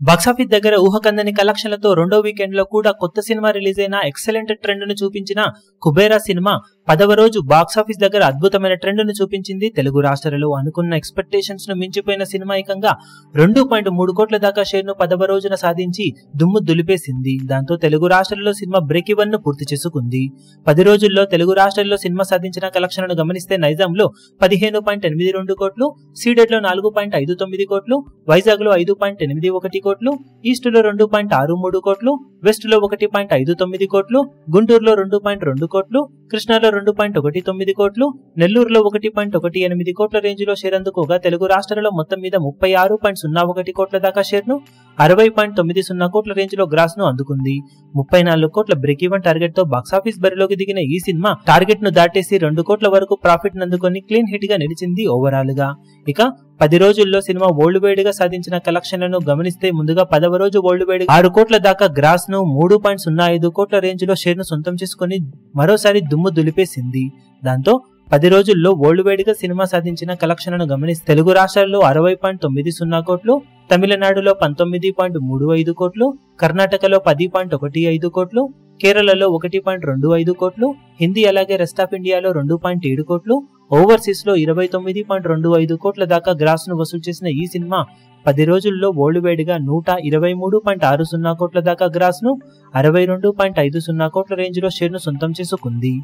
Box office దగ్గర ఊహకందని కలెక్షన్లతో రెండో weekend లో కూడా కొత్త సినిమా రిలీజ్ అయిన ఎక్సలెంట్ ట్రెండ్ ను చూపించిన కుబేరా సినిమా 10వ రోజు బాక్సాఫీస్ దగ్గర అద్భుతమైన ట్రెండ్ ను చూపించింది. తెలుగు రాష్ట్రాలలో అనుకున్న ఎక్స్పెక్టేషన్స్ ను మించిపోయిన సినిమా ఏకంగా 2.3 కోట్ల దాకా షేర్ ను 10వ రోజున సాధించి దుమ్ము దులిపేసింది. దాంతో తెలుగు రాష్ట్రాలలో సినిమా బ్రేక్ ఈవెన్ ను పూర్తి చేసుకుంది. 10 రోజుల్లో తెలుగు రాష్ట్రాల్లో సినిమా సాధించిన కలెక్షన్లను గమనిస్తే నైజాంలో 15.82 కోట్లు, సీడెడ్ లో 4.59 కోట్లు, వైజాగ్ లో 5.81 కోట్లు, ఈస్ట్ లో 2.63 కోట్లు, వెస్ట్ లో 1.59 కోట్లు, గుంటూరులో 2.2 కోట్లు, కృష్ణాలో 2.19 కోట్లు, నెల్లూరులో 1.18 కోట్ల రేంజ్ లో షేర్ అందుకోగా తెలుగు రాష్ట్రాలలో మొత్తం మీద 36.01 కోట్ల దాకా షేర్ ను 60.90 కోట్ల రేంజ్ లో గ్రాస్ ను అందుకుంది. 34 కోట్ల బ్రేక్ ఈవెన్ టార్గెట్ తో బాక్సాఫీస్ బరిలోకి దిగిన ఈ సినిమా టార్గెట్ ను దాటేసి 2 కోట్ల వరకు ప్రాఫిట్ నందుకొని క్లీన్ హిట్ గా నిలిచింది ఓవరాల్ గా. ఇక 10 రోజుల్లో సినిమా వరల్డ్ వైడ్ గా సాధించిన కలెక్షన్లను గమనిస్తే ముందుగా 10వ రోజు వరల్డ్ వైడ్ 6 కోట్ల దాకా గ్రాస్ ను 3.05 కోట్ల రేంజ్ లో షేర్ ను సొంతం చేసుకుని మరోసారి దుమ్ము దులిపేసింది. దాంతో 10 రోజుల్లో వరల్డ్ వైడ్ గా సినిమా సాధించిన కలెక్షన్లను గమనిస్తే తెలుగు రాష్ట్రాల్లో 60.90 కోట్లు, తమిళనాడులో 19.35 కోట్లు, కర్ణాటకలో 10.15 కోట్లు, కేరళలో 1.25 కోట్లు, హిందీ అలాగే రెస్ట్ ఆఫ్ ఇండియాలో 2.7 కోట్లు, ఓవర్సీస్ లో 29.25 కోట్ల దాకా గ్రాస్ ను వసూలు చేసిన ఈ సినిమా 10 రోజుల్లో వరల్డ్ వైడ్ గా 123.60 కోట్ల దాకా గ్రాస్ ను 62.50 కోట్ల రేంజ్ లో షేర్ ను సొంతం చేసుకుంది.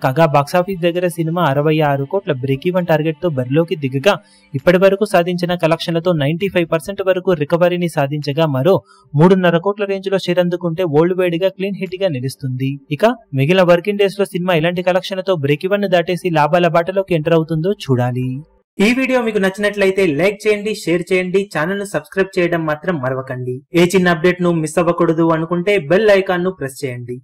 కాగా బాక్సాఫీస్ దగ్గర సినిమా 66 కోట్ల బ్రేక్ ఈవెన్ టార్గెట్ తో బరిలోకి దిగగా ఇప్పటి వరకు సాధించిన కలెక్షన్లతో 95% వరకు రికవరీని సాధించగా మరో 3.5 కోట్ల రేంజ్ లో షేర్ అందుకుంటే వరల్డ్ వైడ్ గా క్లీన్ హిట్ గా నిలుస్తుంది. ఇక మిగిలిన వర్కింగ్ డేస్ లో సినిమా ఇలాంటి కలెక్షన్లతో బ్రేక్ ఈవెన్ ను దాటేసి లాభాల బాటలోకి ఎంటర్ అవుతుందో చూడాలి. ఈ వీడియో మీకు నచ్చినట్లయితే లైక్ చేయండి, షేర్ చేయండి, ఛానల్ ను సబ్స్క్రైబ్ చేయడం మాత్రం మరవకండి. ఏ చిన్న అప్డేట్ ను మిస్ అవ్వకూడదు అనుకుంటే బెల్ ఐకాన్ ను ప్రెస్ చేయండి.